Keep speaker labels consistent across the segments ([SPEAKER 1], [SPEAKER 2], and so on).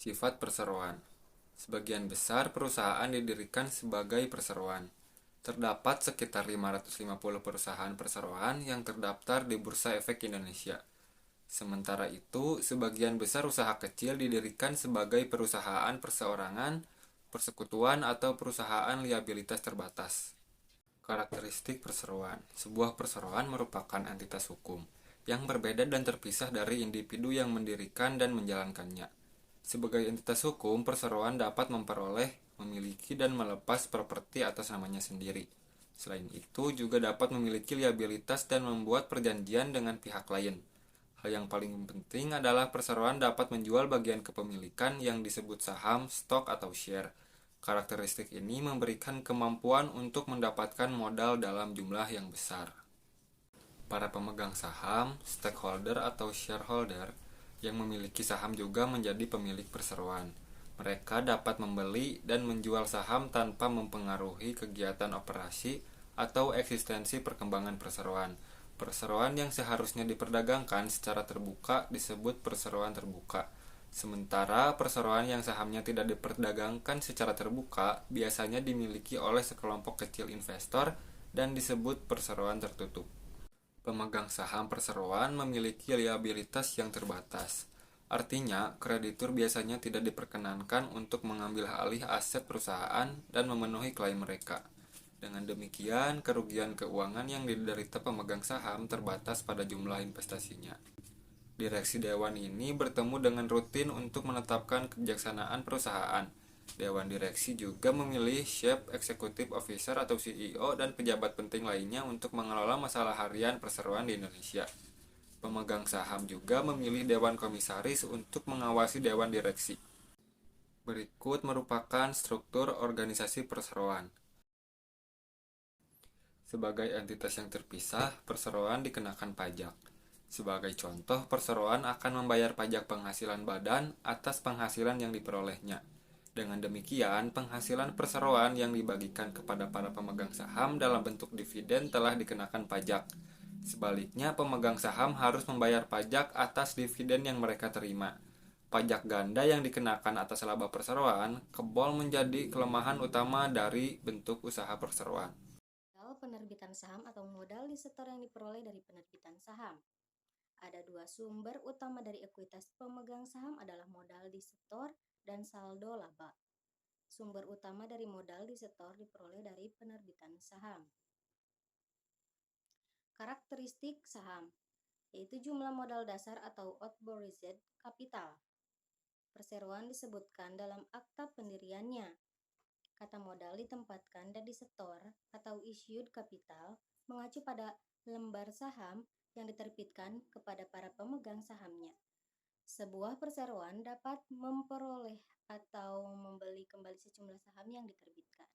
[SPEAKER 1] Sifat perseroan. Sebagian besar perusahaan didirikan sebagai perseroan. Terdapat sekitar 550 perusahaan perseroan yang terdaftar di Bursa Efek Indonesia. Sementara itu, sebagian besar usaha kecil didirikan sebagai perusahaan perseorangan, persekutuan, atau perusahaan liabilitas terbatas. Karakteristik perseroan. Sebuah perseroan merupakan entitas hukum yang berbeda dan terpisah dari individu yang mendirikan dan menjalankannya. Sebagai entitas hukum, perseroan dapat memperoleh, memiliki, dan melepas properti atas namanya sendiri. Selain itu, juga dapat memiliki liabilitas dan membuat perjanjian dengan pihak lain. Hal yang paling penting adalah perseroan dapat menjual bagian kepemilikan yang disebut saham, stok, atau share. Karakteristik ini memberikan kemampuan untuk mendapatkan modal dalam jumlah yang besar. Para pemegang saham, stakeholder atau shareholder yang memiliki saham juga menjadi pemilik perseroan. Mereka dapat membeli dan menjual saham tanpa mempengaruhi kegiatan operasi atau eksistensi perkembangan perseroan. Perseroan yang seharusnya diperdagangkan secara terbuka disebut perseroan terbuka. Sementara perseroan yang sahamnya tidak diperdagangkan secara terbuka biasanya dimiliki oleh sekelompok kecil investor dan disebut perseroan tertutup. Pemegang saham perseroan memiliki liabilitas yang terbatas. Artinya, kreditur biasanya tidak diperkenankan untuk mengambil alih aset perusahaan dan memenuhi klaim mereka. Dengan demikian, kerugian keuangan yang diderita pemegang saham terbatas pada jumlah investasinya. Direksi dewan ini bertemu dengan rutin untuk menetapkan kebijaksanaan perusahaan. Dewan direksi juga memilih Chief Executive Officer atau CEO dan pejabat penting lainnya untuk mengelola masalah harian perseroan di Indonesia. Pemegang saham juga memilih dewan komisaris untuk mengawasi dewan direksi. Berikut merupakan struktur organisasi perseroan. Sebagai entitas yang terpisah, perseroan dikenakan pajak. Sebagai contoh, perseroan akan membayar pajak penghasilan badan atas penghasilan yang diperolehnya. Dengan demikian, penghasilan perseroan yang dibagikan kepada para pemegang saham dalam bentuk dividen telah dikenakan pajak. Sebaliknya, pemegang saham harus membayar pajak atas dividen yang mereka terima. Pajak ganda yang dikenakan atas laba perseroan kebal menjadi kelemahan utama dari bentuk usaha perseroan.
[SPEAKER 2] Penerbitan saham atau modal disetor yang diperoleh dari penerbitan saham. Ada dua sumber utama dari ekuitas pemegang saham adalah modal disetor dan saldo laba. Sumber utama dari modal disetor diperoleh dari penerbitan saham. Karakteristik saham, yaitu jumlah modal dasar atau authorized capital. Perseroan disebutkan dalam akta pendiriannya. Kata modal ditempatkan dan disetor atau issued capital mengacu pada lembar saham yang diterbitkan kepada para pemegang sahamnya. Sebuah perseroan dapat memperoleh atau membeli kembali sejumlah saham yang diterbitkan.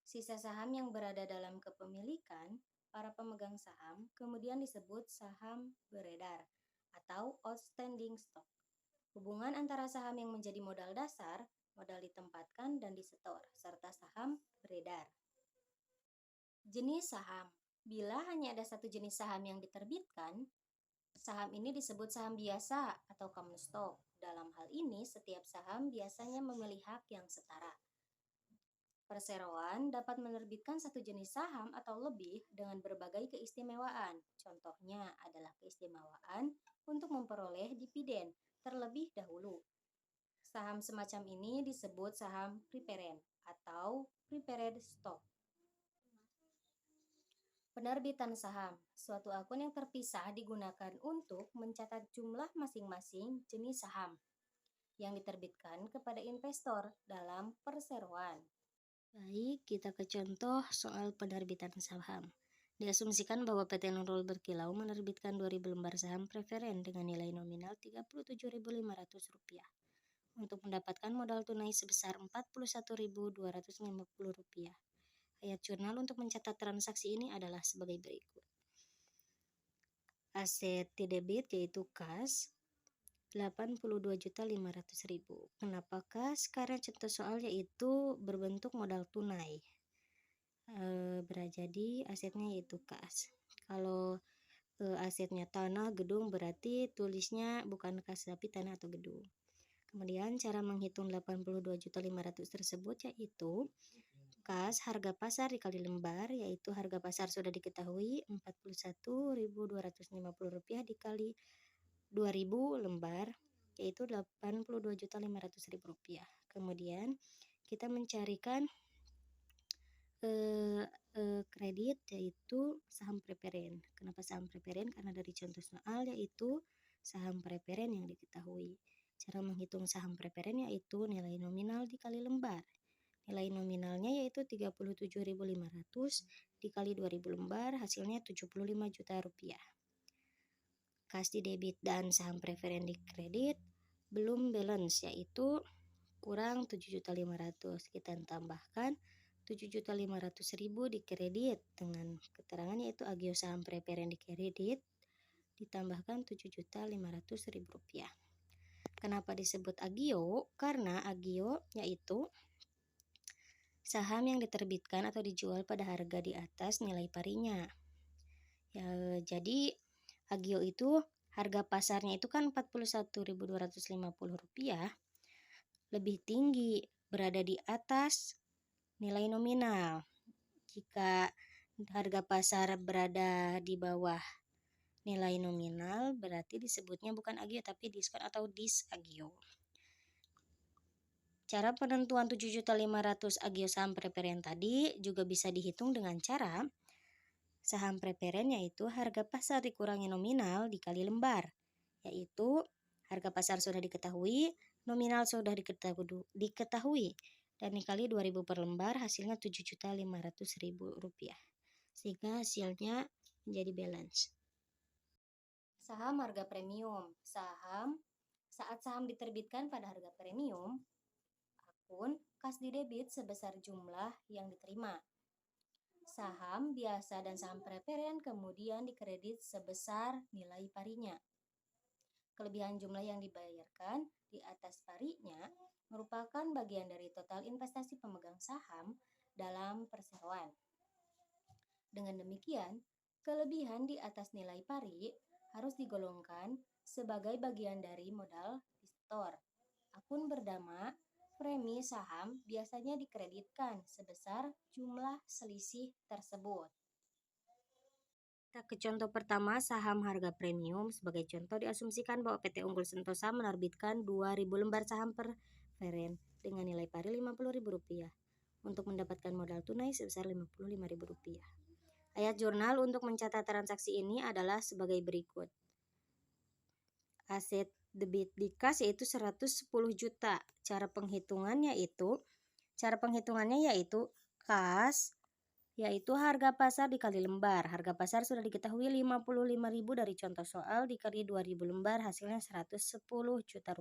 [SPEAKER 2] Sisa saham yang berada dalam kepemilikan para pemegang saham kemudian disebut saham beredar atau outstanding stock. Hubungan antara saham yang menjadi modal dasar, modal ditempatkan dan disetor, serta saham beredar. Jenis saham. Bila hanya ada satu jenis saham yang diterbitkan, saham ini disebut saham biasa atau common stock. Dalam hal ini, setiap saham biasanya memiliki hak yang setara. Perseroan dapat menerbitkan satu jenis saham atau lebih dengan berbagai keistimewaan. Contohnya adalah keistimewaan untuk memperoleh dividen terlebih dahulu. Saham semacam ini disebut saham preferred atau preferred stock. Penerbitan saham, suatu akun yang terpisah digunakan untuk mencatat jumlah masing-masing jenis saham yang diterbitkan kepada investor dalam perseroan. Baik, kita ke contoh soal penerbitan saham. Diasumsikan bahwa PT Nurul Berkilau menerbitkan 2.000 lembar saham preferen dengan nilai nominal Rp37.500 untuk mendapatkan modal tunai sebesar Rp41.250. Ayat jurnal untuk mencatat transaksi ini adalah sebagai berikut. Aset debit yaitu kas Rp82.500.000. Kenapa kas? Karena contoh soal yaitu berbentuk modal tunai. Jadi asetnya yaitu kas. Kalau asetnya tanah, gedung, berarti tulisnya bukan kas tapi tanah atau gedung. Kemudian cara menghitung 82.500.000 tersebut yaitu kas harga pasar dikali lembar, yaitu harga pasar sudah diketahui Rp41.250 dikali 2.000 lembar, yaitu Rp82.500.000. Kemudian kita mencarikan kredit, yaitu saham preferen. Kenapa saham preferen? Karena dari contoh soal yaitu saham preferen yang diketahui. Cara menghitung saham preferen yaitu nilai nominal dikali lembar. Nilai nominalnya yaitu 37.500 dikali 2.000 lembar, hasilnya 75 juta rupiah. Kas di debit dan saham preferen di kredit belum balance, yaitu kurang 7.500.000. Kita tambahkan 7.500.000 di kredit dengan keterangan yaitu agio saham preferen di kredit ditambahkan 7.500.000 rupiah. Kenapa disebut agio? Karena agio yaitu saham yang diterbitkan atau dijual pada harga di atas nilai parinya. Ya, jadi agio itu harga pasarnya itu kan Rp41.250, lebih tinggi, berada di atas nilai nominal. Jika harga pasar berada di bawah nilai nominal, berarti disebutnya bukan agio tapi diskon atau disagio. Cara penentuan 7.500.000 agio saham preferen tadi juga bisa dihitung dengan cara saham preferen yaitu harga pasar dikurangi nominal dikali lembar, yaitu harga pasar sudah diketahui, nominal sudah diketahui, dan dikali 2.000 per lembar, hasilnya Rp7.500.000, sehingga hasilnya menjadi balance. Saham harga premium. Saat saham diterbitkan pada harga premium, akun kas di debit sebesar jumlah yang diterima. Saham biasa dan saham preferen kemudian dikredit sebesar nilai parinya. Kelebihan jumlah yang dibayarkan di atas parinya merupakan bagian dari total investasi pemegang saham dalam perseroan. Dengan demikian, kelebihan di atas nilai pari harus digolongkan sebagai bagian dari modal distor. Akun bernama premi saham biasanya dikreditkan sebesar jumlah selisih tersebut. Kita ke contoh pertama, saham harga premium. Sebagai contoh, diasumsikan bahwa PT Unggul Sentosa menerbitkan 2.000 lembar saham preferen dengan nilai pari Rp50.000 untuk mendapatkan modal tunai sebesar Rp55.000. Ayat jurnal untuk mencatat transaksi ini adalah sebagai berikut. Aset debit di kas yaitu 110 juta. Cara penghitungannya yaitu kas yaitu harga pasar dikali lembar. Harga pasar sudah diketahui Rp55.000 dari contoh soal dikali 2.000 lembar, hasilnya Rp110 juta.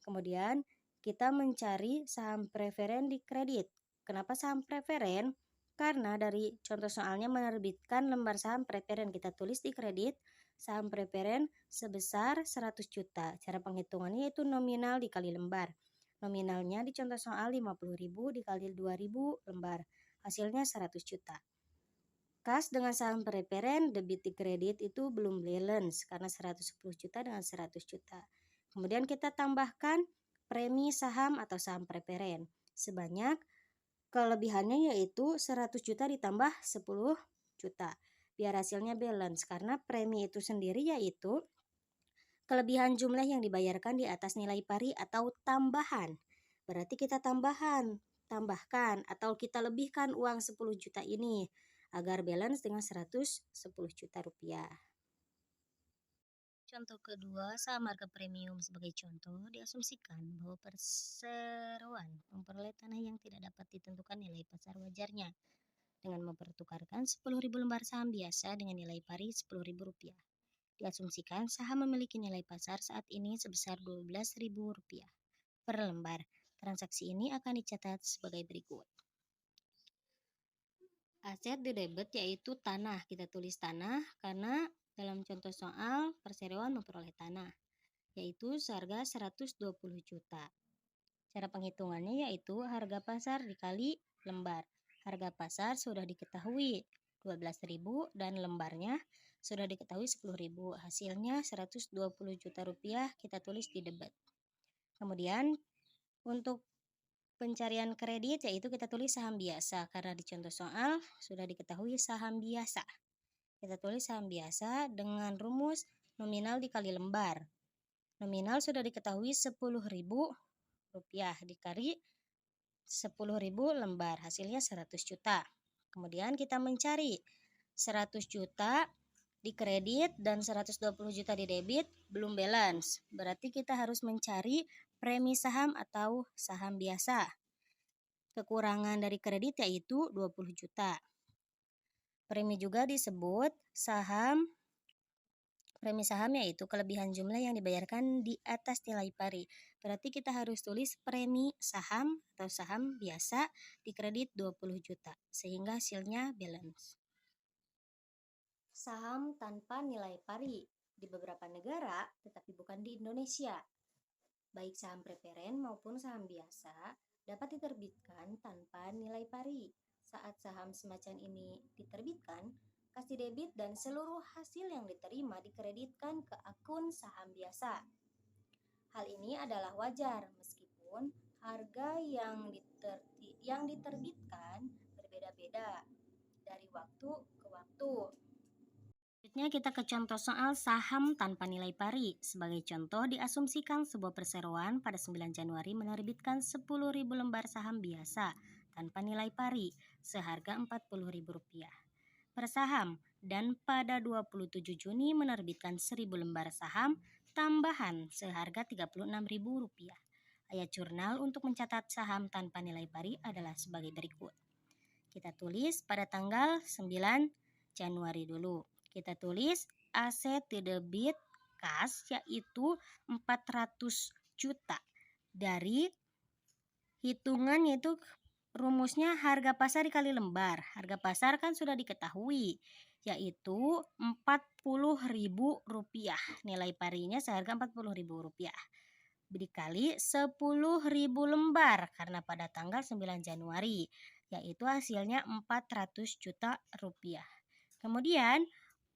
[SPEAKER 2] Kemudian kita mencari saham preferen di kredit. Kenapa saham preferen? Karena dari contoh soalnya menerbitkan lembar saham preferen, kita tulis di kredit saham preferen sebesar 100 juta. Cara penghitungannya yaitu nominal dikali lembar. Nominalnya di contoh soal 50.000 dikali 2.000 lembar, hasilnya 100 juta. Kas dengan saham preferen debit di kredit itu belum balance karena 110 juta dengan 100 juta. Kemudian kita tambahkan premi saham atau saham preferen sebanyak, kelebihannya yaitu 100 juta ditambah 10 juta. Biar hasilnya balance, karena premi itu sendiri yaitu kelebihan jumlah yang dibayarkan di atas nilai pari atau tambahan. Berarti kita tambahkan atau kita lebihkan uang 10 juta ini agar balance dengan 110 juta rupiah. Contoh kedua, saham harga premium. Sebagai contoh, diasumsikan bahwa perseroan memperoleh tanah yang tidak dapat ditentukan nilai pasar wajarnya dengan mempertukarkan 10.000 lembar saham biasa dengan nilai pari Rp10.000. Diasumsikan saham memiliki nilai pasar saat ini sebesar Rp12.000 per lembar. Transaksi ini akan dicatat sebagai berikut. Aset di debit yaitu tanah. Kita tulis tanah karena dalam contoh soal perseroan memperoleh tanah, yaitu seharga 120 juta. Cara penghitungannya yaitu harga pasar dikali lembar. Harga pasar sudah diketahui 12.000 dan lembarnya sudah diketahui 10.000. Hasilnya 120 juta rupiah, kita tulis di debit. Kemudian untuk pencarian kredit yaitu kita tulis saham biasa karena di contoh soal sudah diketahui saham biasa. Kita tulis saham biasa dengan rumus nominal dikali lembar. Nominal sudah diketahui Rp10.000 dikali 10.000 lembar, hasilnya 100 juta. Kemudian kita mencari 100 juta di kredit dan 120 juta di debit, belum balance. Berarti kita harus mencari premi saham atau saham biasa. Kekurangan dari kredit yaitu 20 juta. Premi juga disebut premi saham yaitu kelebihan jumlah yang dibayarkan di atas nilai pari. Berarti kita harus tulis premi saham atau saham biasa di kredit 20 juta sehingga hasilnya balance. Saham tanpa nilai pari di beberapa negara tetapi bukan di Indonesia. Baik saham preferen maupun saham biasa dapat diterbitkan tanpa nilai pari. Saat saham semacam ini diterbitkan, kas di debit dan seluruh hasil yang diterima dikreditkan ke akun saham biasa. Hal ini adalah wajar meskipun harga yang diterbitkan berbeda-beda dari waktu ke waktu. Selanjutnya kita ke contoh soal saham tanpa nilai pari. Sebagai contoh, diasumsikan sebuah perseroan pada 9 Januari menerbitkan 10.000 lembar saham biasa tanpa nilai pari seharga Rp40.000 per saham dan pada 27 Juni menerbitkan 1.000 lembar saham tambahan seharga Rp36.000. Ayat jurnal untuk mencatat saham tanpa nilai pari adalah sebagai berikut. Kita tulis pada tanggal 9 Januari dulu. Kita tulis aset di debit kas yaitu 400 juta. Dari hitungan yaitu rumusnya harga pasar dikali lembar. Harga pasar kan sudah diketahui yaitu Rp40.000. Nilai parinya seharga Rp40.000. Dikali 10.000 lembar karena pada tanggal 9 Januari yaitu hasilnya Rp400 juta. Kemudian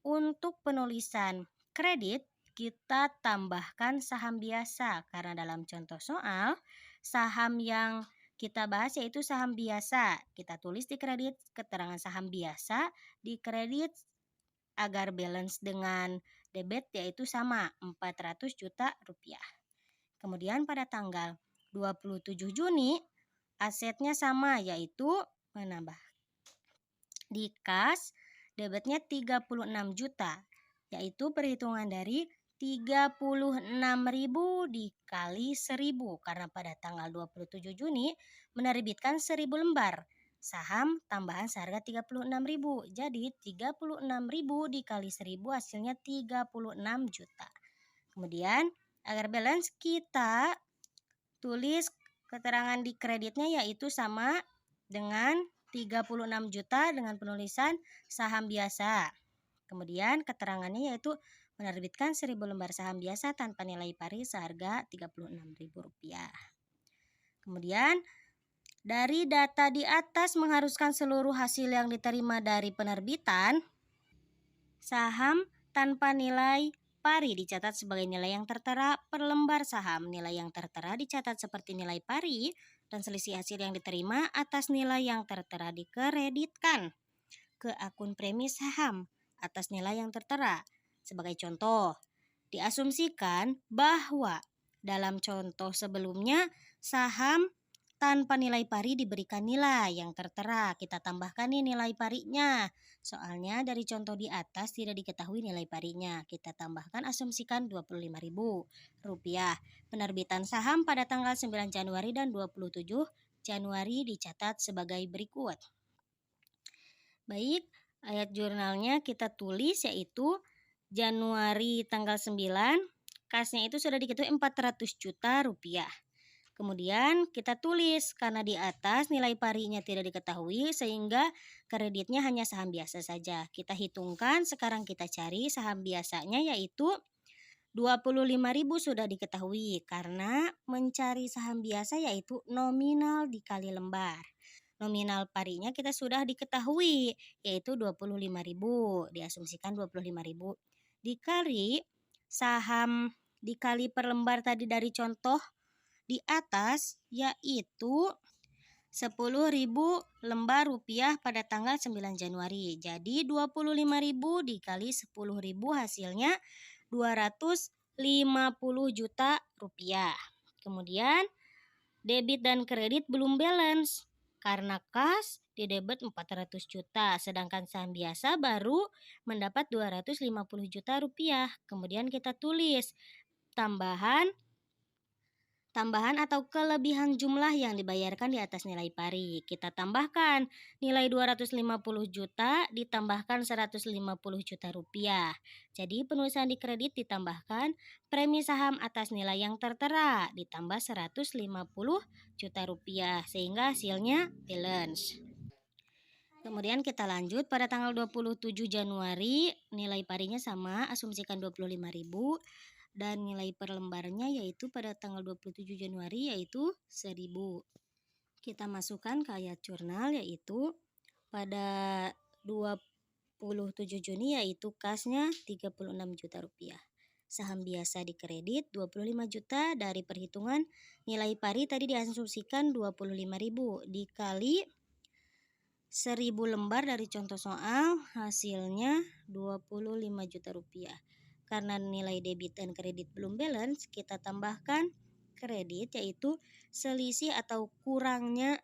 [SPEAKER 2] untuk penulisan kredit kita tambahkan saham biasa karena dalam contoh soal saham yang kita bahas yaitu saham biasa. Kita tulis di kredit keterangan saham biasa di kredit agar balance dengan debit yaitu sama Rp400 juta. Kemudian pada tanggal 27 Juni asetnya sama yaitu menambah di kas debitnya 36 juta yaitu perhitungan dari 36.000 dikali 1.000 karena pada tanggal 27 Juni menerbitkan 1.000 lembar saham tambahan seharga 36.000. Jadi 36.000 dikali 1.000 hasilnya 36 juta. Kemudian agar balance kita tulis keterangan di kreditnya yaitu sama dengan 36 juta dengan penulisan saham biasa. Kemudian keterangannya yaitu menerbitkan 1.000 lembar saham biasa tanpa nilai pari seharga Rp36.000. Kemudian dari data di atas mengharuskan seluruh hasil yang diterima dari penerbitan saham tanpa nilai pari dicatat sebagai nilai yang tertera per lembar saham. Nilai yang tertera dicatat seperti nilai pari dan selisih hasil yang diterima atas nilai yang tertera dikreditkan ke akun premi saham atas nilai yang tertera. Sebagai contoh, diasumsikan bahwa dalam contoh sebelumnya saham tanpa nilai pari diberikan nilai yang tertera. Kita tambahkan nih nilai parinya. Soalnya dari contoh di atas tidak diketahui nilai parinya. Kita tambahkan asumsikan Rp25.000. Penerbitan saham pada tanggal 9 Januari dan 27 Januari dicatat sebagai berikut. Baik, ayat jurnalnya kita tulis yaitu Januari tanggal 9, kasnya itu sudah diketahui Rp400 juta. Kemudian kita tulis karena di atas nilai parinya tidak diketahui sehingga kreditnya hanya saham biasa saja. Kita hitungkan, sekarang kita cari saham biasanya yaitu 25.000 sudah diketahui karena mencari saham biasa yaitu nominal dikali lembar. Nominal parinya kita sudah diketahui yaitu 25.000, diasumsikan 25.000 dikali saham dikali per lembar tadi dari contoh di atas, yaitu 10.000 lembar rupiah pada tanggal 9 Januari. Jadi 25.000 dikali 10.000 hasilnya 250 juta rupiah. Kemudian debit dan kredit belum balance karena kas di debit 400 juta, sedangkan saham biasa baru mendapat 250 juta rupiah. Kemudian kita tulis tambahan atau kelebihan jumlah yang dibayarkan di atas nilai pari. Kita tambahkan nilai 250 juta ditambahkan 150 juta rupiah. Jadi penulisan di kredit ditambahkan premi saham atas nilai yang tertera ditambah 150 juta rupiah sehingga hasilnya balance. Kemudian kita lanjut pada tanggal 27 Januari nilai parinya sama, asumsikan 25.000. Dan nilai per lembarnya yaitu pada tanggal 27 Januari yaitu 1.000. Kita masukkan ke ayat jurnal yaitu pada 27 Juni yaitu kasnya 36 juta rupiah. Saham biasa di kredit 25 juta dari perhitungan nilai pari tadi diasumsikan 25.000 dikali 1.000 lembar dari contoh soal hasilnya 25 juta rupiah. Karena nilai debit dan kredit belum balance, kita tambahkan kredit yaitu selisih atau kurangnya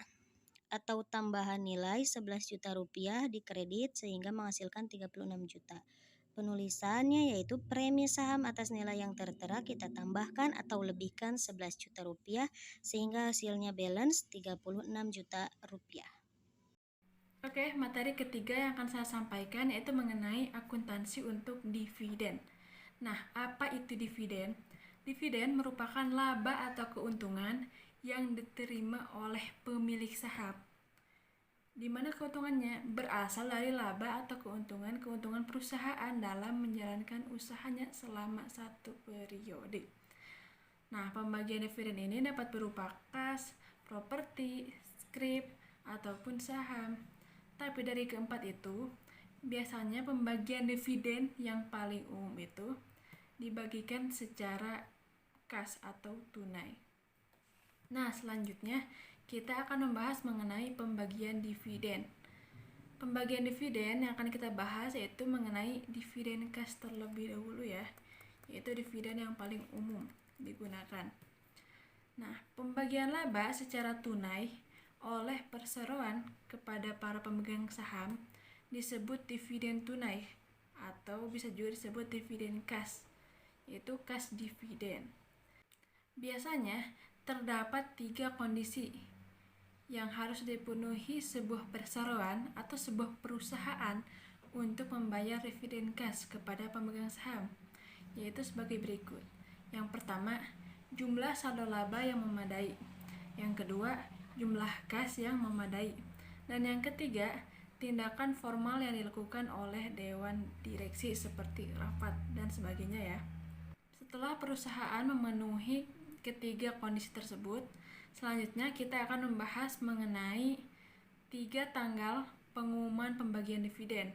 [SPEAKER 2] atau tambahan nilai 11 juta rupiah di kredit sehingga menghasilkan 36 juta. Penulisannya yaitu premi saham atas nilai yang tertera kita tambahkan atau lebihkan 11 juta rupiah sehingga hasilnya balance 36 juta rupiah.
[SPEAKER 3] Oke, materi ketiga yang akan saya sampaikan yaitu mengenai akuntansi untuk dividen. Nah, apa itu dividen? Dividen merupakan laba atau keuntungan yang diterima oleh pemilik saham. Di mana keuntungannya berasal dari laba atau keuntungan perusahaan dalam menjalankan usahanya selama satu periode. Nah, pembagian dividen ini dapat berupa kas, properti, skrip, ataupun saham. Tapi dari keempat itu, biasanya pembagian dividen yang paling umum itu dibagikan secara kas atau tunai. Nah, selanjutnya kita akan membahas mengenai pembagian dividen. Pembagian dividen yang akan kita bahas yaitu mengenai dividen kas terlebih dahulu ya, yaitu dividen yang paling umum digunakan. Nah, pembagian laba secara tunai oleh perseroan kepada para pemegang saham disebut dividen tunai atau bisa juga disebut dividen kas, yaitu kas dividen. Biasanya terdapat 3 kondisi yang harus dipenuhi sebuah perseroan atau sebuah perusahaan untuk membayar dividen kas kepada pemegang saham, yaitu sebagai berikut. Yang pertama, jumlah saldo laba yang memadai. Yang kedua, jumlah kas yang memadai. Dan yang ketiga, tindakan formal yang dilakukan oleh dewan direksi seperti rapat dan sebagainya ya. Setelah perusahaan memenuhi ketiga kondisi tersebut, selanjutnya kita akan membahas mengenai 3 tanggal pengumuman pembagian dividen.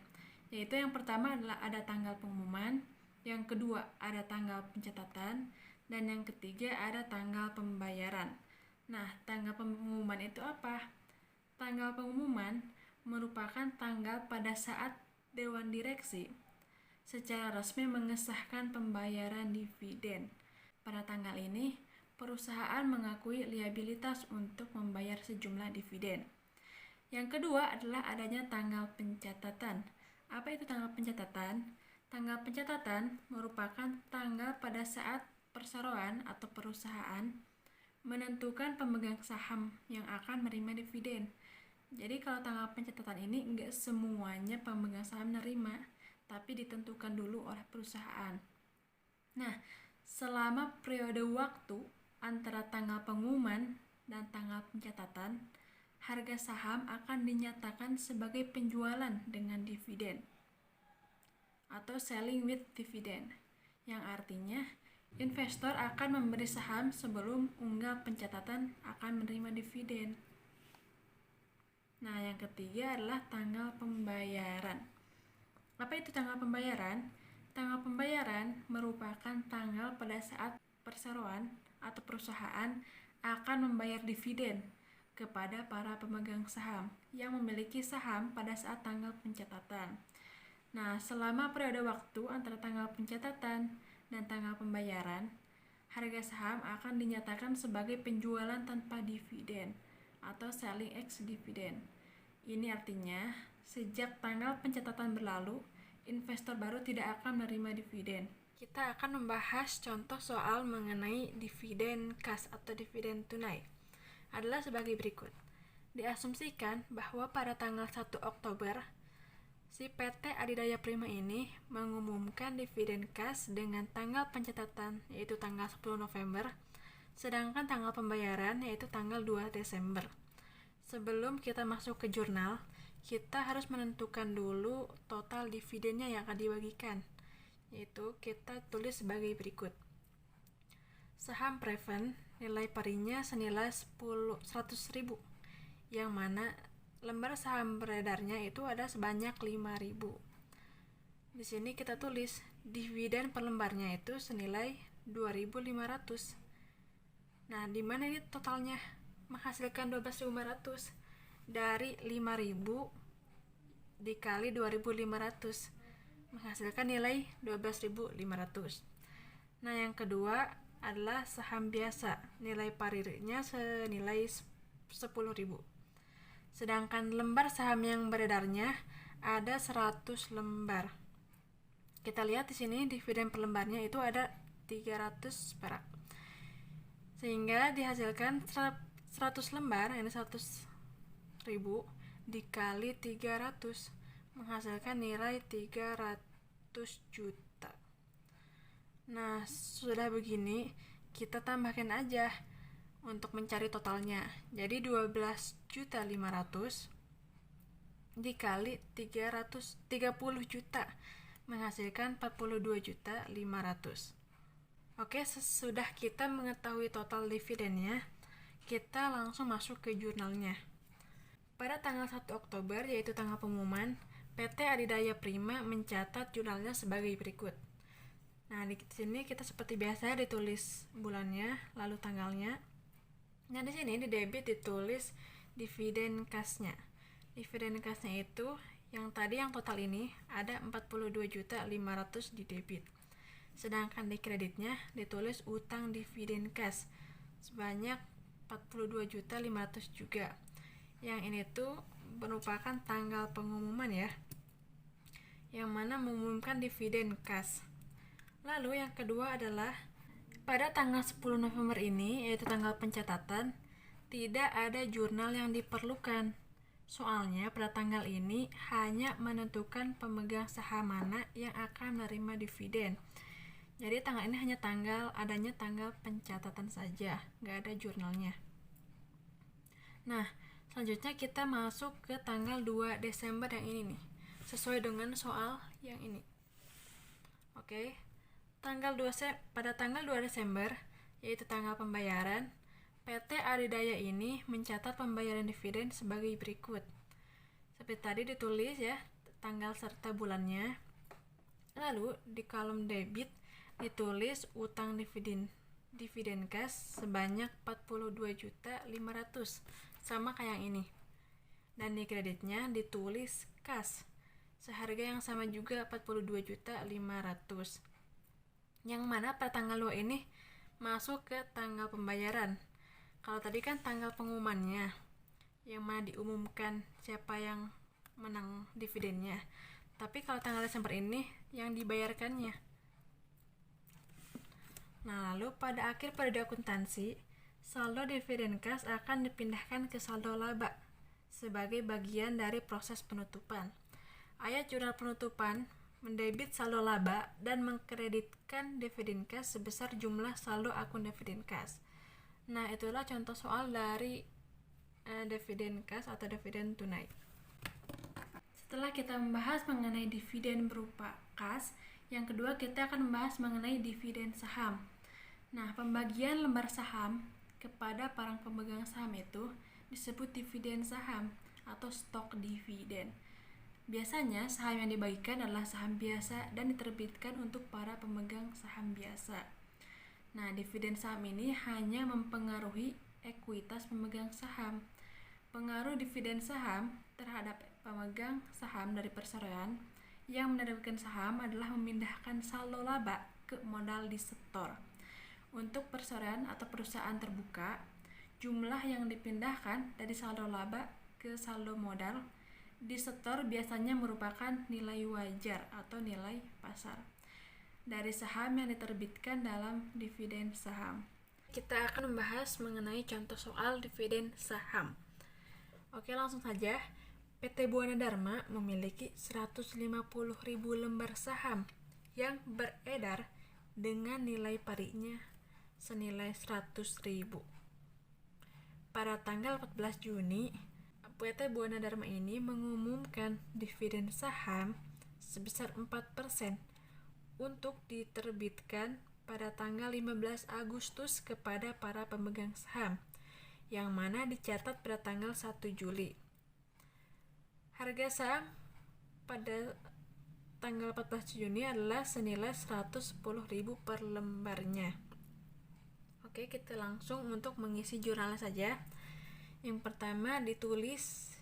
[SPEAKER 3] Yaitu yang pertama adalah ada tanggal pengumuman, yang kedua ada tanggal pencatatan, dan yang ketiga ada tanggal pembayaran. Nah, tanggal pengumuman itu apa? Tanggal pengumuman merupakan tanggal pada saat dewan direksi secara resmi mengesahkan pembayaran dividen. Pada tanggal ini, perusahaan mengakui liabilitas untuk membayar sejumlah dividen. Yang kedua adalah adanya tanggal pencatatan. Apa itu tanggal pencatatan? Tanggal pencatatan merupakan tanggal pada saat perseroan atau perusahaan menentukan pemegang saham yang akan menerima dividen. Jadi kalau tanggal pencatatan ini enggak semuanya pemegang saham menerima, tapi ditentukan dulu oleh perusahaan. Nah, selama periode waktu antara tanggal pengumuman dan tanggal pencatatan, harga saham akan dinyatakan sebagai penjualan dengan dividen atau selling with dividend, yang artinya investor akan memberi saham sebelum unggal pencatatan akan menerima dividen. Nah, yang ketiga adalah tanggal pembayaran. Apa itu tanggal pembayaran? Tanggal pembayaran merupakan tanggal pada saat perseroan atau perusahaan akan membayar dividen kepada para pemegang saham yang memiliki saham pada saat tanggal pencatatan. Nah, selama periode waktu antara tanggal pencatatan dan tanggal pembayaran, harga saham akan dinyatakan sebagai penjualan tanpa dividen atau selling ex dividend. Ini artinya, sejak tanggal pencatatan berlalu, investor baru tidak akan menerima dividen. Kita akan membahas contoh soal mengenai dividen kas atau dividen tunai. Adalah sebagai berikut. Diasumsikan bahwa pada tanggal 1 Oktober, si PT Adidaya Prima ini mengumumkan dividen kas dengan tanggal pencatatan yaitu tanggal 10 November, sedangkan tanggal pembayaran yaitu tanggal 2 Desember. Sebelum kita masuk ke jurnal, kita harus menentukan dulu total dividennya yang akan dibagikan, yaitu kita tulis sebagai berikut. Saham Preven nilai parinya senilai 100.000, yang mana lembar saham beredarnya itu ada sebanyak 5.000. Di sini kita tulis dividen per lembarnya itu senilai 2.500. Nah, di mana ini totalnya? Menghasilkan 12.500 dari 5.000 dikali 2.500 menghasilkan nilai 12.500. Nah, yang kedua adalah saham biasa, nilai parinya senilai 10.000. Sedangkan lembar saham yang beredarnya ada 100 lembar. Kita lihat di sini dividen per lembarnya itu ada 300 perak. Sehingga dihasilkan 100 lembar, ini 100.000 dikali 300 menghasilkan nilai 300 juta. Nah, sudah begini, kita tambahkan aja untuk mencari totalnya. Jadi 12.500.000 dikali 30 juta menghasilkan 42.500.000. Oke, sesudah kita mengetahui total dividennya, kita langsung masuk ke jurnalnya. Pada tanggal 1 Oktober, yaitu tanggal pengumuman, PT Adidaya Prima mencatat jurnalnya sebagai berikut. Nah, di sini kita seperti biasa ditulis bulannya, lalu tanggalnya. Nah, di sini di debit ditulis dividen kasnya. Dividen kasnya itu yang tadi yang total ini ada 42.500.000 di debit. Sedangkan di kreditnya ditulis utang dividen kas sebanyak 42.500.000 juga. Yang ini tuh merupakan tanggal pengumuman ya, yang mana mengumumkan dividen kas. Lalu yang kedua adalah pada tanggal 10 November ini, yaitu tanggal pencatatan, tidak ada jurnal yang diperlukan. Soalnya pada tanggal ini hanya menentukan pemegang saham mana yang akan menerima dividen. Jadi tanggal ini hanya adanya tanggal pencatatan saja, nggak ada jurnalnya. Nah, selanjutnya kita masuk ke tanggal 2 Desember yang ini nih, sesuai dengan soal yang ini. Oke. Pada tanggal 2 Desember, yaitu tanggal pembayaran, PT Adidaya ini mencatat pembayaran dividen sebagai berikut. Seperti tadi ditulis ya, tanggal serta bulannya. Lalu di kolom debit ditulis utang dividen kas sebanyak 42.500.000, sama kayak yang ini. Dan di kreditnya ditulis kas seharga yang sama juga 42.500.000. Yang mana pada tanggal 2 ini masuk ke tanggal pembayaran. Kalau tadi kan tanggal pengumumannya, yang mana diumumkan siapa yang menang dividennya. Tapi kalau tanggal Desember ini yang dibayarkannya. Nah, lalu pada akhir periode akuntansi, saldo dividen kas akan dipindahkan ke saldo laba sebagai bagian dari proses penutupan. Ayat jurnal penutupan mendebit saldo laba dan mengkreditkan dividen kas sebesar jumlah saldo akun dividen kas. Nah, itulah contoh soal dari dividen kas atau dividen tunai. Setelah kita membahas mengenai dividen berupa kas, yang kedua kita akan membahas mengenai dividen saham. Nah, pembagian lembar saham kepada para pemegang saham itu disebut dividen saham atau stok dividen. Biasanya saham yang dibagikan adalah saham biasa dan diterbitkan untuk para pemegang saham biasa. Nah, dividen saham ini hanya mempengaruhi ekuitas pemegang saham. Pengaruh dividen saham terhadap pemegang saham dari perseroan yang menerbitkan saham adalah memindahkan saldo laba ke modal disetor. Untuk perseroan atau perusahaan terbuka, jumlah yang dipindahkan dari saldo laba ke saldo modal disetor biasanya merupakan nilai wajar atau nilai pasar dari saham yang diterbitkan dalam dividen saham. Kita akan membahas mengenai contoh soal dividen saham. Oke, langsung saja. PT Buana Dharma memiliki 150.000 lembar saham yang beredar dengan nilai parinya senilai 100.000. Pada tanggal 14 Juni, PT Buana Dharma ini mengumumkan dividen saham sebesar 4% untuk diterbitkan pada tanggal 15 Agustus kepada para pemegang saham, yang mana dicatat pada tanggal 1 Juli. Harga saham pada tanggal 14 Juni adalah senilai 110.000 per lembarnya. Oke, kita langsung untuk mengisi jurnalnya saja. Yang pertama ditulis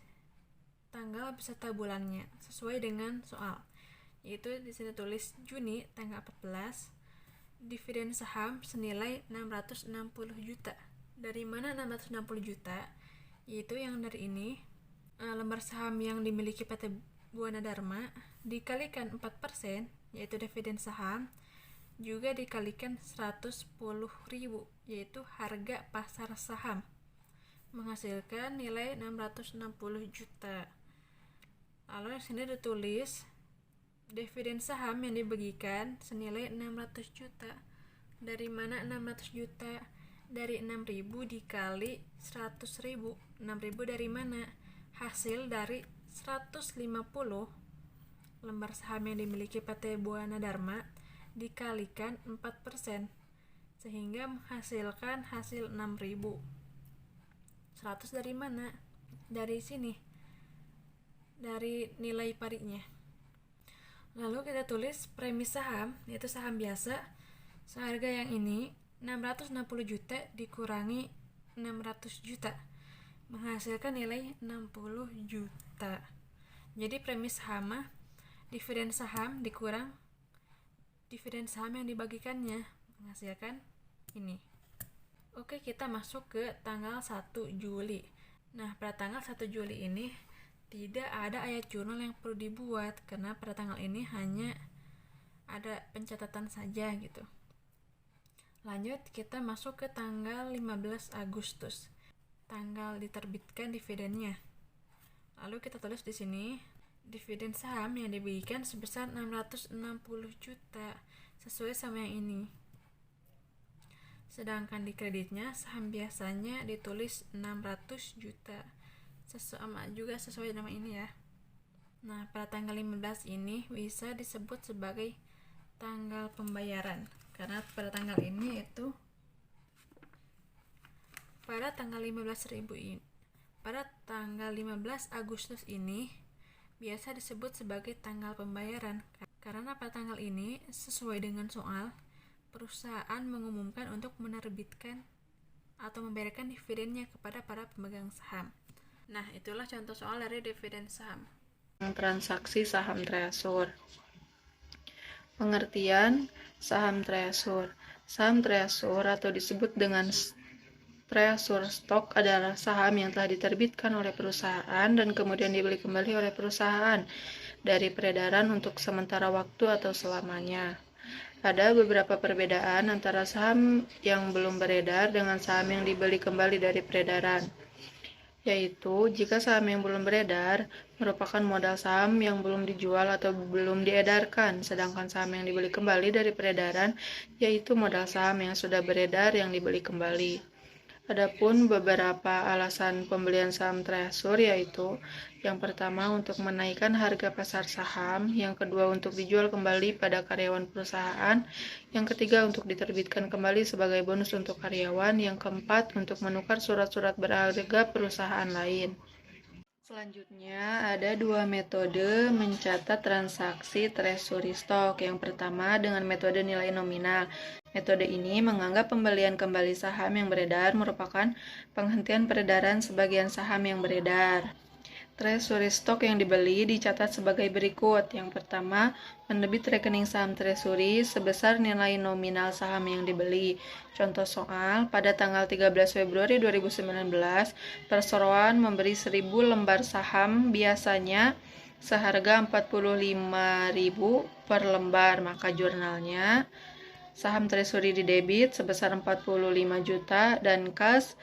[SPEAKER 3] tanggal beserta bulannya sesuai dengan soal. Yaitu di sini tulis Juni tanggal 14, dividen saham senilai 660 juta. Dari mana 660 juta? Yaitu yang dari ini, lembar saham yang dimiliki PT Buana Dharma dikalikan 4%, yaitu dividen saham, juga dikalikan 110.000, yaitu harga pasar saham, menghasilkan nilai 660 juta. Lalu di sini ditulis dividen saham yang dibagikan senilai 600 juta. Dari mana 600 juta? Dari 6.000 dikali 100.000. 6.000 dari mana? Hasil dari 150 lembar saham yang dimiliki PT Buana Dharma dikalikan 4%, sehingga menghasilkan hasil 6.000. 100 dari mana? Dari sini, dari nilai parinya. Lalu kita tulis premis saham, yaitu saham biasa. Seharga yang ini 660 juta dikurangi 600 juta, menghasilkan nilai 60 juta. Jadi premis saham dividen saham dikurang dividen saham yang dibagikannya, menghasilkan ini. Oke, kita masuk ke tanggal 1 Juli. Nah, pada tanggal 1 Juli ini tidak ada ayat jurnal yang perlu dibuat, karena pada tanggal ini hanya ada pencatatan saja gitu. Lanjut, kita masuk ke tanggal 15 Agustus, tanggal diterbitkan dividennya. Lalu kita tulis di sini, dividen saham yang dibagikan sebesar 660 juta, sesuai sama yang ini. Sedangkan di kreditnya, saham biasanya ditulis 600 juta. Sama juga sesuai nama ini ya. Nah, pada tanggal 15 ini bisa disebut sebagai tanggal pembayaran, karena pada tanggal ini itu pada tanggal 15 Agustus ini biasa disebut sebagai tanggal pembayaran, karena pada tanggal ini sesuai dengan soal, perusahaan mengumumkan untuk menerbitkan atau membayarkan dividennya kepada para pemegang saham. Nah, itulah contoh soal dari dividen saham.
[SPEAKER 4] Transaksi saham treasure. Pengertian saham treasure. Saham treasure atau disebut dengan treasure stock adalah saham yang telah diterbitkan oleh perusahaan dan kemudian dibeli kembali oleh perusahaan dari peredaran untuk sementara waktu atau selamanya. Ada beberapa perbedaan antara saham yang belum beredar dengan saham yang dibeli kembali dari peredaran, yaitu jika saham yang belum beredar merupakan modal saham yang belum dijual atau belum diedarkan, sedangkan saham yang dibeli kembali dari peredaran yaitu modal saham yang sudah beredar yang dibeli kembali. Adapun beberapa alasan pembelian saham treasure, yaitu yang pertama untuk menaikkan harga pasar saham, yang kedua untuk dijual kembali pada karyawan perusahaan, yang ketiga untuk diterbitkan kembali sebagai bonus untuk karyawan, yang keempat untuk menukar surat-surat berharga perusahaan lain. Selanjutnya, ada dua metode mencatat transaksi treasury stock. Yang pertama dengan metode nilai nominal, Metode ini menganggap pembelian kembali saham yang beredar merupakan penghentian peredaran sebagian saham yang beredar. Treasury stock yang dibeli dicatat sebagai berikut. Yang pertama, penerbit rekening saham treasury sebesar nilai nominal saham yang dibeli. Contoh soal, pada tanggal 13 Februari 2019, perseroan memberi 1000 lembar saham biasanya seharga 45.000 per lembar, maka jurnalnya saham treasury didebit sebesar 45 juta dan kas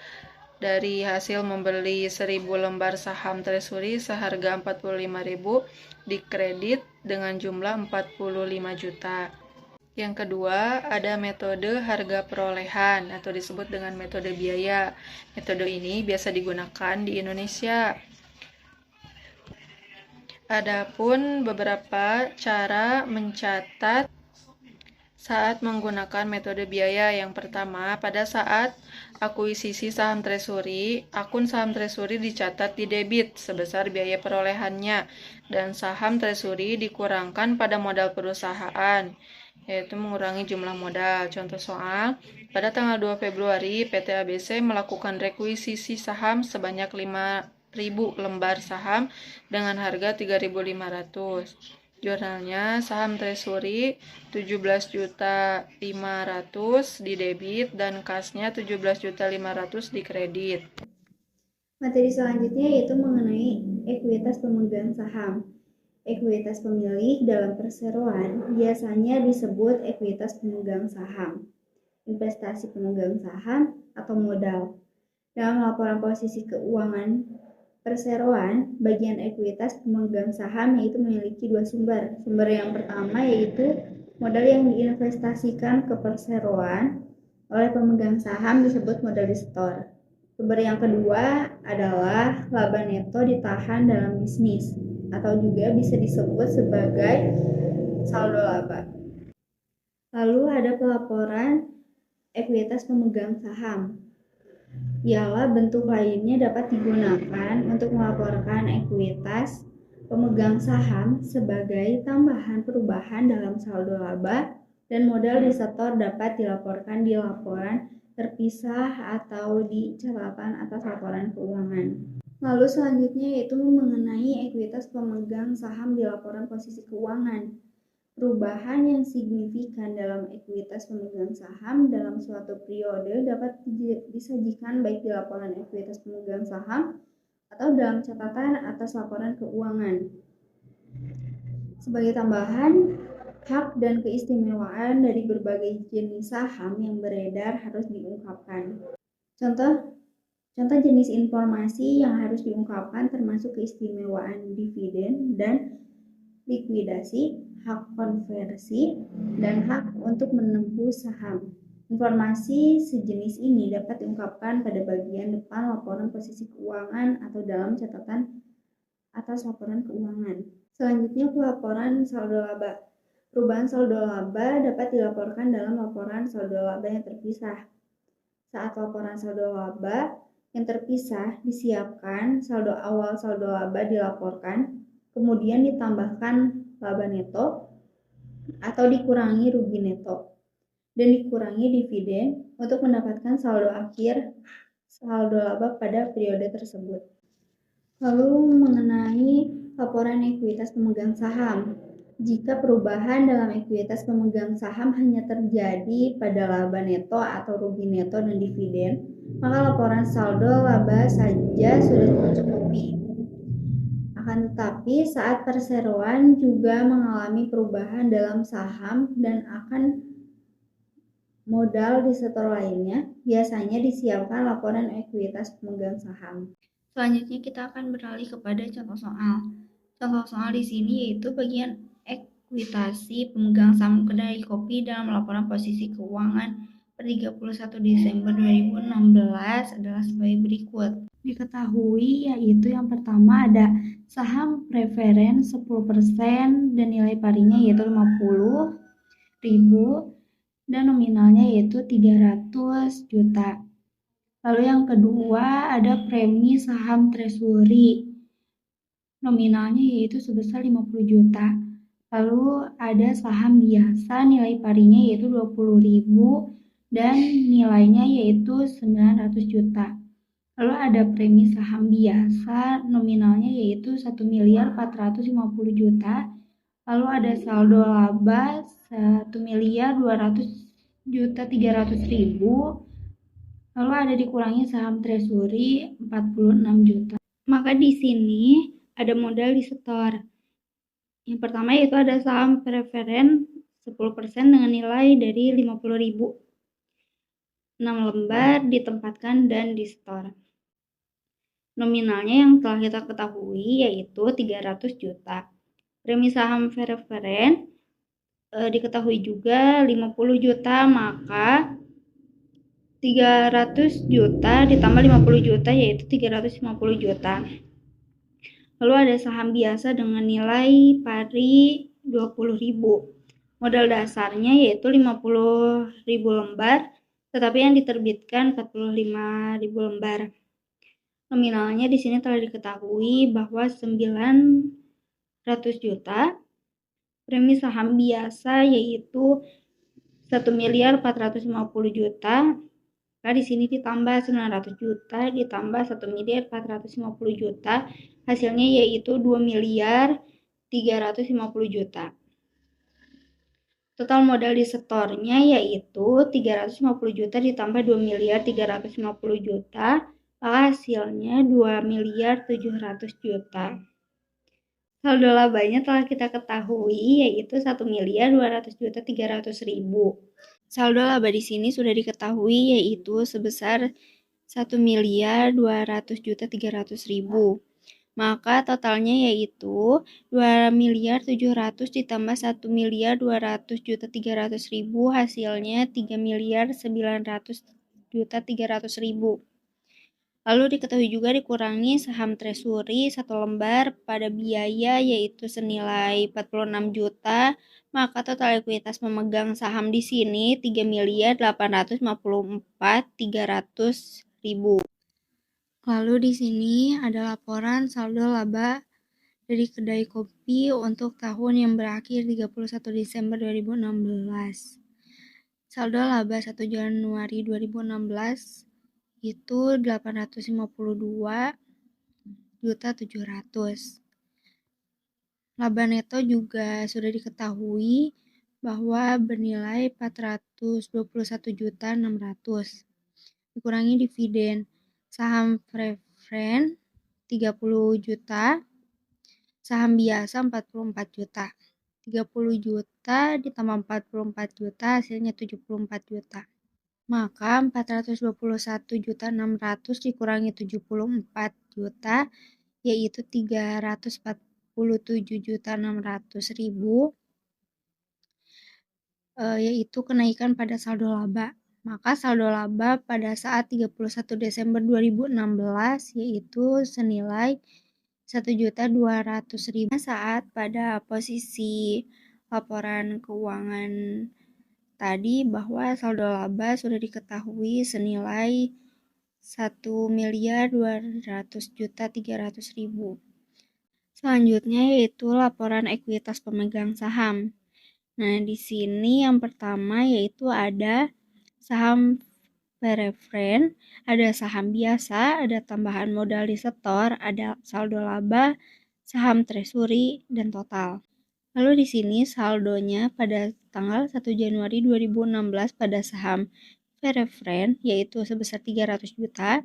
[SPEAKER 4] dari hasil membeli 1000 lembar saham treasury seharga 45.000 dikredit dengan jumlah 45 juta. Yang kedua, ada metode harga perolehan atau disebut dengan metode biaya. Metode ini biasa digunakan di Indonesia. Adapun beberapa cara mencatat saat menggunakan metode biaya. Yang pertama, pada saat akuisisi saham treasury, akun saham treasury dicatat di debit sebesar biaya perolehannya dan saham treasury dikurangkan pada modal perusahaan, yaitu mengurangi jumlah modal. Contoh soal, pada tanggal 2 Februari PT ABC melakukan rekuisisi saham sebanyak 5.000 lembar saham dengan harga 3.500. Jurnalnya saham treasury 17.500.000 didebit dan kasnya 17.500.000 dikredit.
[SPEAKER 5] Materi selanjutnya yaitu mengenai ekuitas pemegang saham. Ekuitas pemilik dalam perseroan biasanya disebut ekuitas pemegang saham, investasi pemegang saham, atau modal. Dalam laporan posisi keuangan perseroan, bagian ekuitas pemegang saham yaitu memiliki dua sumber. Sumber yang pertama yaitu modal yang diinvestasikan ke perseroan oleh pemegang saham disebut modal di store. Sumber yang kedua adalah laba neto ditahan dalam bisnis atau juga bisa disebut sebagai saldo laba. Lalu ada pelaporan ekuitas pemegang saham. Ialah bentuk lainnya dapat digunakan untuk melaporkan ekuitas pemegang saham sebagai tambahan perubahan dalam saldo laba dan modal di setor dapat dilaporkan di laporan terpisah atau di catatan atas laporan keuangan. Lalu selanjutnya yaitu mengenai ekuitas pemegang saham di laporan posisi keuangan. Perubahan yang signifikan dalam ekuitas pemegang saham dalam suatu periode dapat disajikan baik di laporan ekuitas pemegang saham atau dalam catatan atas laporan keuangan. Sebagai tambahan, hak dan keistimewaan dari berbagai jenis saham yang beredar harus diungkapkan. Contoh jenis informasi yang harus diungkapkan termasuk keistimewaan dividen dan likuidasi, hak konversi, dan hak untuk menempuh saham. Informasi sejenis ini dapat diungkapkan pada bagian depan laporan posisi keuangan atau dalam catatan atas laporan keuangan. Selanjutnya, pelaporan saldo laba. Perubahan saldo laba dapat dilaporkan dalam laporan saldo laba yang terpisah. Saat laporan saldo laba yang terpisah disiapkan, saldo awal saldo laba dilaporkan, kemudian ditambahkan laba neto atau dikurangi rugi neto dan dikurangi dividen untuk mendapatkan saldo akhir saldo laba pada periode tersebut. Lalu mengenai laporan ekuitas pemegang saham. Jika perubahan dalam ekuitas pemegang saham hanya terjadi pada laba neto atau rugi neto dan dividen, maka laporan saldo laba saja sudah mencukupi. Akan tetapi saat perseroan juga mengalami perubahan dalam saham dan akan modal di setor lainnya, biasanya disiapkan laporan ekuitas pemegang saham. Selanjutnya kita akan beralih kepada contoh soal. Contoh soal di sini yaitu bagian ekuitasi pemegang saham kedai kopi dalam laporan posisi keuangan per 31 Desember 2016 adalah sebagai berikut. Diketahui yaitu yang pertama ada saham preferen 10% dan nilai parinya yaitu 50.000 dan nominalnya yaitu 300 juta. Lalu yang kedua ada premi saham treasury. Nominalnya yaitu sebesar 50 juta. Lalu ada saham biasa nilai parinya yaitu 20.000 dan nilainya yaitu 900 juta. Lalu ada premi saham biasa nominalnya yaitu 1.450 juta. Lalu ada saldo laba 1.200.300.000. Lalu ada dikurangi saham treasury 46 juta. Maka di sini ada modal disetor. Yang pertama yaitu ada saham preferen 10% dengan nilai dari 50.000. 6 lembar ditempatkan dan disetor. Nominalnya yang telah kita ketahui yaitu 300 juta. Premi saham preferen diketahui juga 50 juta, maka 300 juta ditambah 50 juta yaitu 350 juta. Lalu ada saham biasa dengan nilai pari 20.000. Modal dasarnya yaitu 50.000 lembar, tetapi yang diterbitkan 45.000 lembar. Nominalnya di sini telah diketahui bahwa 900 juta. Premi saham biasa yaitu 1.450 juta. Maka di sini ditambah 900 juta ditambah 1.450 juta, hasilnya yaitu 2.350 juta. Total modal disetornya yaitu 350 juta ditambah 2.350 juta, maka hasilnya 2.700 juta. Saldo labanya telah kita ketahui yaitu 1.200.300.000. Saldo laba di sini sudah diketahui yaitu sebesar 1.200.300.000. Maka totalnya yaitu 2.700.000 ditambah 1.200.300.000, hasilnya 3.900.300.000. Lalu diketahui juga dikurangi saham treasury 1 lembar pada biaya yaitu senilai 46 juta, maka total ekuitas pemegang saham di sini 3.854.300.000. Lalu di sini ada laporan saldo laba dari kedai kopi untuk tahun yang berakhir 31 Desember 2016. Saldo laba 1 Januari 2016 itu 852.700.000. Laba neto juga sudah diketahui bahwa bernilai 421.600.000. Dikurangi dividen saham preferen 30 juta, saham biasa 44 juta. 30 juta ditambah 44 juta hasilnya 74 juta. Maka 421.600.000 dikurangi 74 juta yaitu 347.600.000, yaitu kenaikan pada saldo laba. Maka saldo laba pada saat 31 Desember 2016 yaitu senilai 1.200.000 saat pada posisi laporan keuangan tadi bahwa saldo laba sudah diketahui senilai 1.200.300.000. Selanjutnya yaitu laporan ekuitas pemegang saham. Nah, di sini yang pertama yaitu ada saham preferen, ada saham biasa, ada tambahan modal disetor, ada saldo laba, saham treasury, dan total. Lalu di sini saldonya pada tanggal 1 Januari 2016 pada saham preferen yaitu sebesar 300 juta.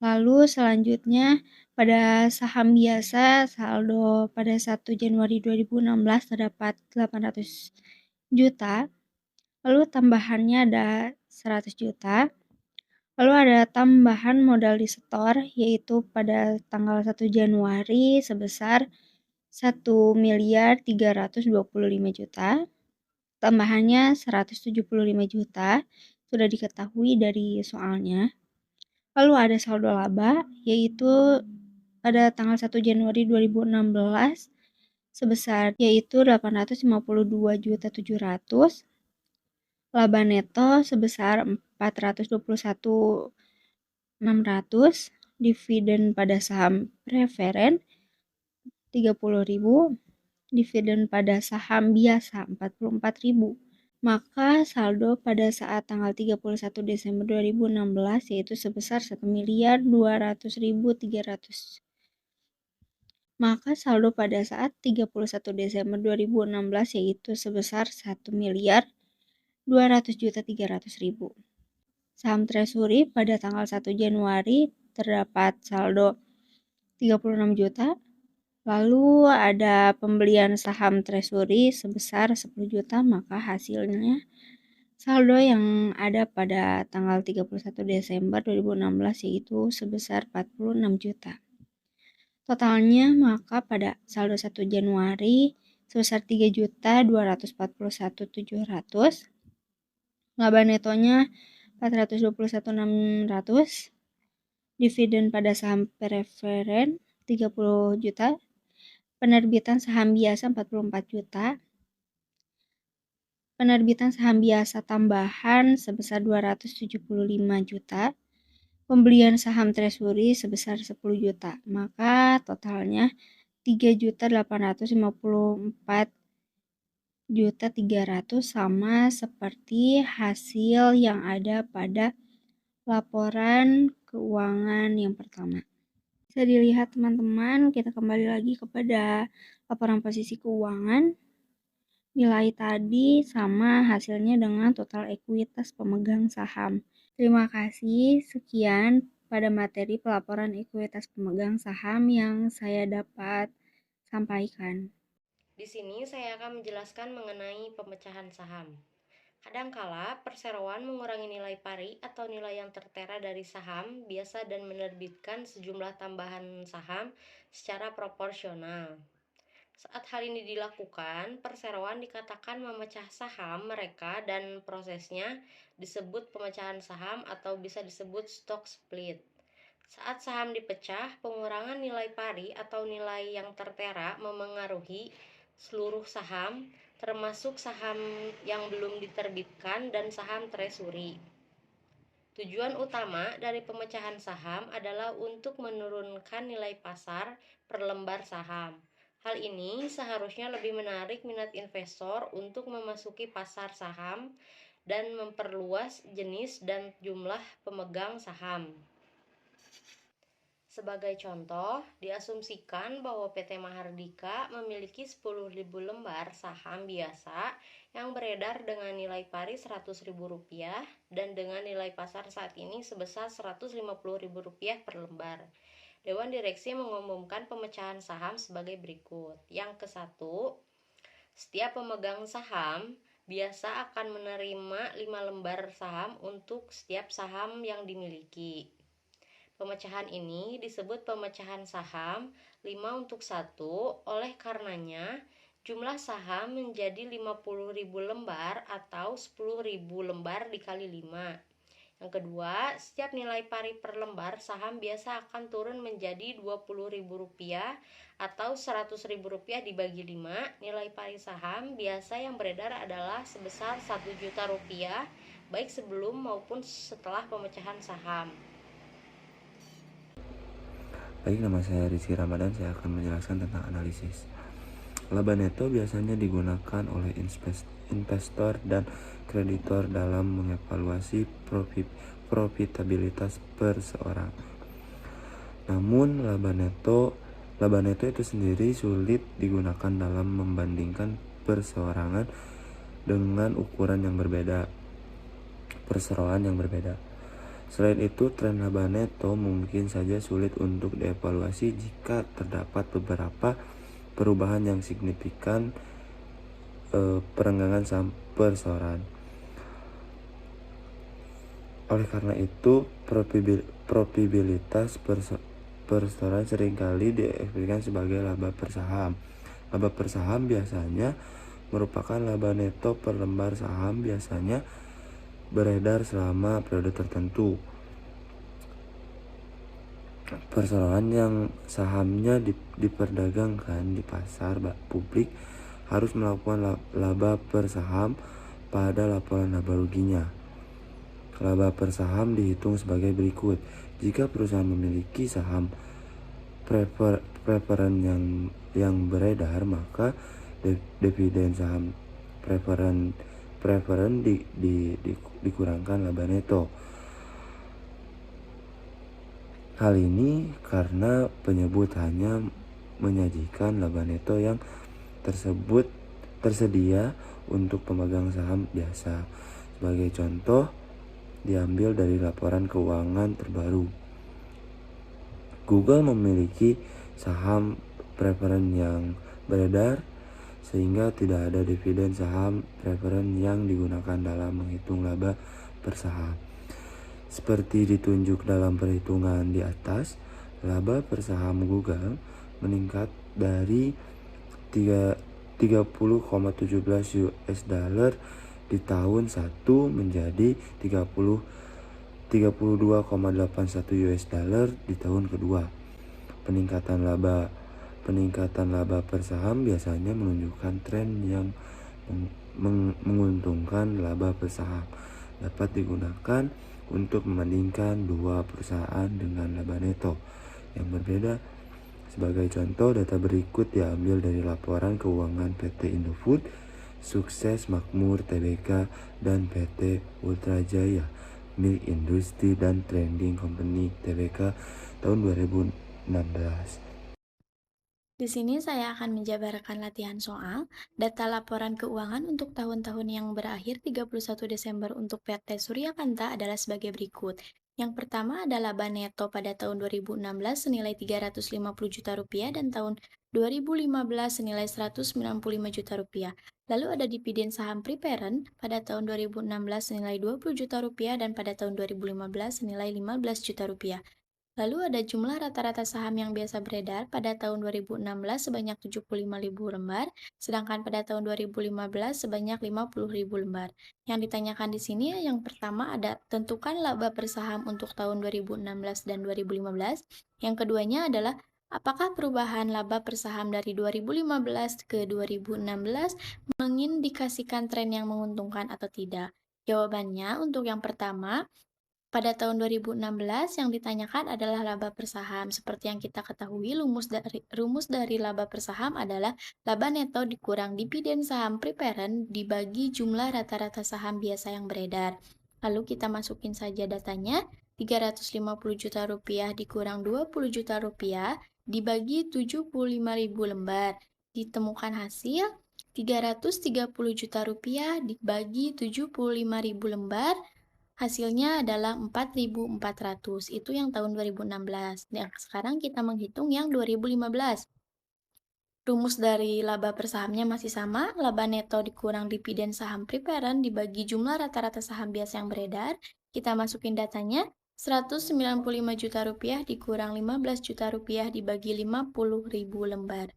[SPEAKER 5] Lalu selanjutnya pada saham biasa saldo pada 1 Januari 2016 terdapat 800 juta. Lalu tambahannya ada 100 juta. Lalu ada tambahan modal disetor yaitu pada tanggal 1 Januari sebesar 1.325 juta. Tambahannya 175 juta sudah diketahui dari soalnya. Lalu ada saldo laba yaitu pada tanggal 1 Januari 2016 sebesar yaitu 852.700.000. Laba neto sebesar 421.600.000. Dividen pada saham preferen 30.000, dividen pada saham biasa 44.000. Maka saldo pada saat tanggal 31 Desember 2016 yaitu sebesar 1.200.300. Maka saldo pada saat 31 Desember 2016 yaitu sebesar 1.200.300.000. Saham treasury pada tanggal 1 Januari terdapat saldo 36 juta. Lalu ada pembelian saham treasury sebesar 10 juta, maka hasilnya saldo yang ada pada tanggal 31 Desember 2016 yaitu sebesar 46 juta. Totalnya maka pada saldo 1 Januari sebesar 3.241.700. Laba netonya 421.600. Dividen pada saham preferen 30 juta. Penerbitan saham biasa 44 juta. Penerbitan saham biasa tambahan sebesar 275 juta. Pembelian saham treasury sebesar 10 juta. Maka totalnya 3.854.300 sama seperti hasil yang ada pada laporan keuangan yang pertama. Bisa dilihat teman-teman, kita kembali lagi kepada laporan posisi keuangan. Nilai tadi sama hasilnya dengan total ekuitas pemegang saham. Terima kasih, sekian pada materi pelaporan ekuitas pemegang saham yang saya dapat sampaikan.
[SPEAKER 2] Di sini saya akan menjelaskan mengenai pemecahan saham. Kadangkala perseroan mengurangi nilai pari atau nilai yang tertera dari saham biasa dan menerbitkan sejumlah tambahan saham secara proporsional. Saat hal ini dilakukan, perseroan dikatakan memecah saham mereka dan prosesnya disebut pemecahan saham atau bisa disebut stock split. Saat saham dipecah, pengurangan nilai pari atau nilai yang tertera memengaruhi seluruh saham, termasuk saham yang belum diterbitkan dan saham treasury. Tujuan utama dari pemecahan saham adalah untuk menurunkan nilai pasar per lembar saham. Hal ini seharusnya lebih menarik minat investor untuk memasuki pasar saham dan memperluas jenis dan jumlah pemegang saham. Sebagai contoh, diasumsikan bahwa PT Mahardika memiliki 10.000 lembar saham biasa yang beredar dengan nilai pari Rp100.000 dan dengan nilai pasar saat ini sebesar Rp150.000 per lembar. Dewan Direksi mengumumkan pemecahan saham sebagai berikut. Yang ke-1, setiap pemegang saham biasa akan menerima 5 lembar saham untuk setiap saham yang dimiliki. Pemecahan ini disebut pemecahan saham 5 untuk 1, oleh karenanya jumlah saham menjadi 50.000 lembar atau 10.000 lembar dikali 5. Yang kedua, setiap nilai pari per lembar saham biasa akan turun menjadi Rp20.000 atau Rp100.000 dibagi 5. Nilai pari saham biasa yang beredar adalah sebesar Rp1 juta baik sebelum maupun setelah pemecahan saham.
[SPEAKER 6] Baik, nama saya Rizky Ramadan, saya akan menjelaskan tentang analisis. Laba neto biasanya digunakan oleh investor dan kreditor dalam mengevaluasi profitabilitas perseorangan. Namun laba neto itu sendiri sulit digunakan dalam membandingkan perseorangan dengan ukuran yang berbeda, perseroan yang berbeda. Selain itu, tren laba neto mungkin saja sulit untuk dievaluasi jika terdapat beberapa perubahan yang signifikan perenggangan saham perseorangan. Oleh karena itu, probabilitas perseorangan seringkali diekspresikan sebagai laba per saham. Laba per saham biasanya merupakan laba neto per lembar saham biasanya beredar selama periode tertentu. Perseroan yang sahamnya diperdagangkan di pasar publik harus melakukan laba per saham pada laporan laba ruginya. Laba per saham dihitung sebagai berikut. Jika perusahaan memiliki saham preferen yang beredar, maka dividen saham preferen dikurangkan laba neto. Hal ini karena penyebut hanya menyajikan laba neto yang tersedia untuk pemegang saham biasa. Sebagai contoh, diambil dari laporan keuangan terbaru. Google memiliki saham preferen yang beredar, sehingga tidak ada dividen saham preferen yang digunakan dalam menghitung laba per saham. Seperti ditunjuk dalam perhitungan di atas, laba per saham Google meningkat dari 30,17 US dollar di tahun 1 menjadi 32,81 US dollar di tahun kedua. Peningkatan laba per saham biasanya menunjukkan tren yang menguntungkan. Laba per saham dapat digunakan untuk membandingkan dua perusahaan dengan laba neto yang berbeda. Sebagai contoh, data berikut diambil dari laporan keuangan PT Indofood, Sukses Makmur Tbk, dan PT Ultrajaya Milk Industry dan Trading Company Tbk tahun 2016.
[SPEAKER 7] Di sini saya akan menjabarkan latihan soal. Data laporan keuangan untuk tahun-tahun yang berakhir 31 Desember untuk PT Surya Kanta adalah sebagai berikut. Yang pertama ada laba neto pada tahun 2016 senilai 350 juta rupiah dan tahun 2015 senilai 195 juta rupiah. Lalu ada dividen saham preparen pada tahun 2016 senilai 20 juta rupiah dan pada tahun 2015 senilai 15 juta rupiah. Lalu ada jumlah rata-rata saham yang biasa beredar pada tahun 2016 sebanyak 75.000 lembar, sedangkan pada tahun 2015 sebanyak 50.000 lembar. Yang ditanyakan di sini yang pertama ada tentukan laba per saham untuk tahun 2016 dan 2015. Yang keduanya adalah apakah perubahan laba per saham dari 2015 ke 2016 mengindikasikan tren yang menguntungkan atau tidak? Jawabannya untuk yang pertama, pada tahun 2016 yang ditanyakan adalah laba per saham. Seperti yang kita ketahui, rumus dari laba per saham adalah laba neto dikurang dividen saham preparen dibagi jumlah rata-rata saham biasa yang beredar. Lalu kita masukin saja datanya, 350 juta rupiah dikurang 20 juta rupiah dibagi 75.000 lembar. Ditemukan hasil 330 juta rupiah dibagi 75.000 lembar. Hasilnya adalah 4.400, itu yang tahun 2016. Dan sekarang kita menghitung yang 2015. Rumus dari laba per sahamnya masih sama, laba neto dikurang dividen saham preparen dibagi jumlah rata-rata saham biasa yang beredar. Kita masukin datanya, 195 juta rupiah dikurang 15 juta rupiah dibagi 50.000 lembar.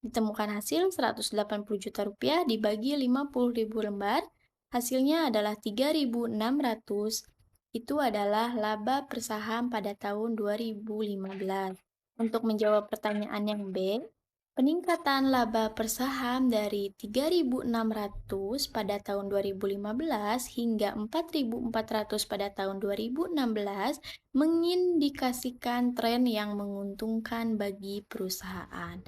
[SPEAKER 7] Ditemukan hasil 180 juta rupiah dibagi 50.000 lembar. Hasilnya adalah 3.600. Itu adalah laba per saham pada tahun 2015. Untuk menjawab pertanyaan yang B, peningkatan laba per saham dari 3.600 pada tahun 2015 hingga 4.400 pada tahun 2016 mengindikasikan tren yang menguntungkan bagi perusahaan.